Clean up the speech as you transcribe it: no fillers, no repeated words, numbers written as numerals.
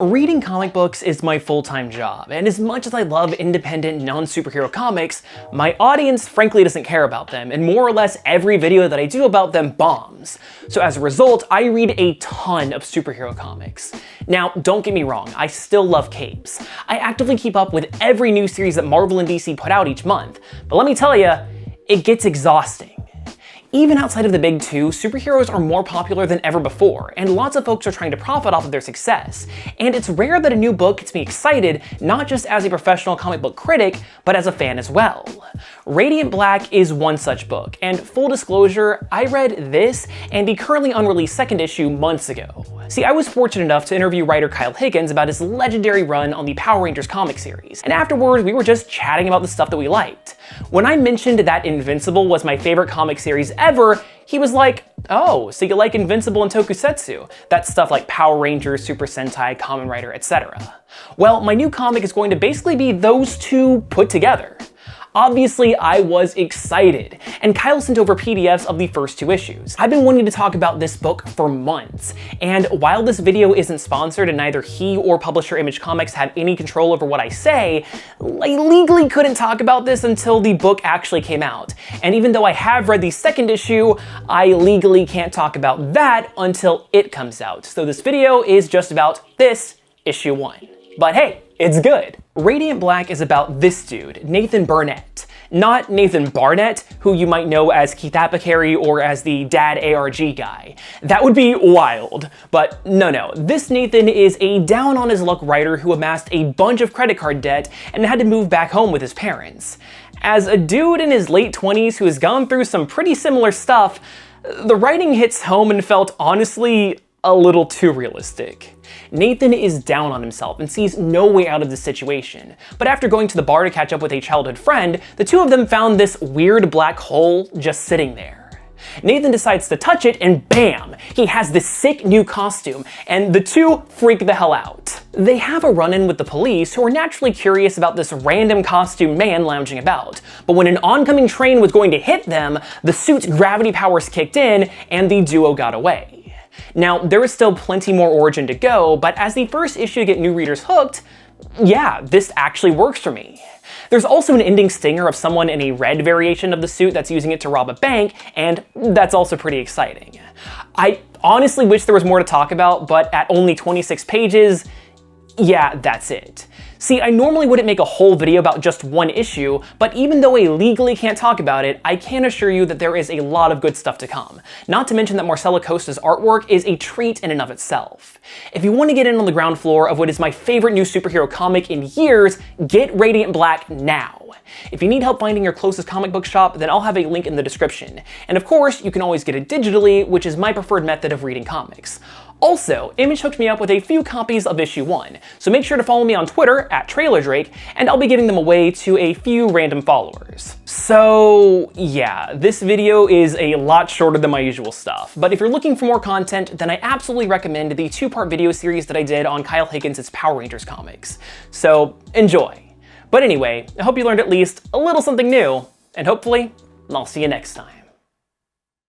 Reading comic books is my full-time job, and as much as I love independent, non-superhero comics, my audience frankly doesn't care about them, and more or less every video that I do about them bombs. So as a result, I read a ton of superhero comics. Now, don't get me wrong, I still love capes. I actively keep up with every new series that Marvel and DC put out each month, but let me tell you, it gets exhausting. Even outside of the big two, superheroes are more popular than ever before, and lots of folks are trying to profit off of their success. And it's rare that a new book gets me excited, not just as a professional comic book critic, but as a fan as well. Radiant Black is one such book, and full disclosure, I read this and the currently unreleased second issue months ago. See, I was fortunate enough to interview writer Kyle Higgins about his legendary run on the Power Rangers comic series, and afterwards we were just chatting about the stuff that we liked. When I mentioned that Invincible was my favorite comic series ever, he was like, oh, so you like Invincible and Tokusatsu? That's stuff like Power Rangers, Super Sentai, Kamen Rider, etc. Well, my new comic is going to basically be those two put together. Obviously, I was excited, and Kyle sent over PDFs of the first two issues. I've been wanting to talk about this book for months, and while this video isn't sponsored and neither he or publisher Image Comics have any control over what I say, I legally couldn't talk about this until the book actually came out. And even though I have read the second issue, I legally can't talk about that until it comes out. So this video is just about this issue 1. But hey, it's good. Radiant Black is about this dude, Nathan Burnett. Not Nathan Barnett, who you might know as Keith Apicary or as the dad ARG guy. That would be wild. But no, this Nathan is a down-on-his-luck writer who amassed a bunch of credit card debt and had to move back home with his parents. As a dude in his late 20s who has gone through some pretty similar stuff, the writing hits home and felt honestly a little too realistic. Nathan is down on himself and sees no way out of this situation, but after going to the bar to catch up with a childhood friend, the two of them found this weird black hole just sitting there. Nathan decides to touch it and bam! He has this sick new costume, and the two freak the hell out. They have a run-in with the police, who are naturally curious about this random costume man lounging about, but when an oncoming train was going to hit them, the suit's gravity powers kicked in and the duo got away. Now, there is still plenty more origin to go, but as the first issue to get new readers hooked, yeah, this actually works for me. There's also an ending stinger of someone in a red variation of the suit that's using it to rob a bank, and that's also pretty exciting. I honestly wish there was more to talk about, but at only 26 pages, yeah, that's it. See, I normally wouldn't make a whole video about just one issue, but even though I legally can't talk about it, I can assure you that there is a lot of good stuff to come. Not to mention that Marcelo Costa's artwork is a treat in and of itself. If you want to get in on the ground floor of what is my favorite new superhero comic in years, get Radiant Black now. If you need help finding your closest comic book shop, then I'll have a link in the description. And of course, you can always get it digitally, which is my preferred method of reading comics. Also, Image hooked me up with a few copies of issue 1, so make sure to follow me on Twitter @TrailerDrake, and I'll be giving them away to a few random followers. So yeah, this video is a lot shorter than my usual stuff, but if you're looking for more content, then I absolutely recommend the 2-part video series that I did on Kyle Higgins' Power Rangers comics. So enjoy. But anyway, I hope you learned at least a little something new, and hopefully, I'll see you next time.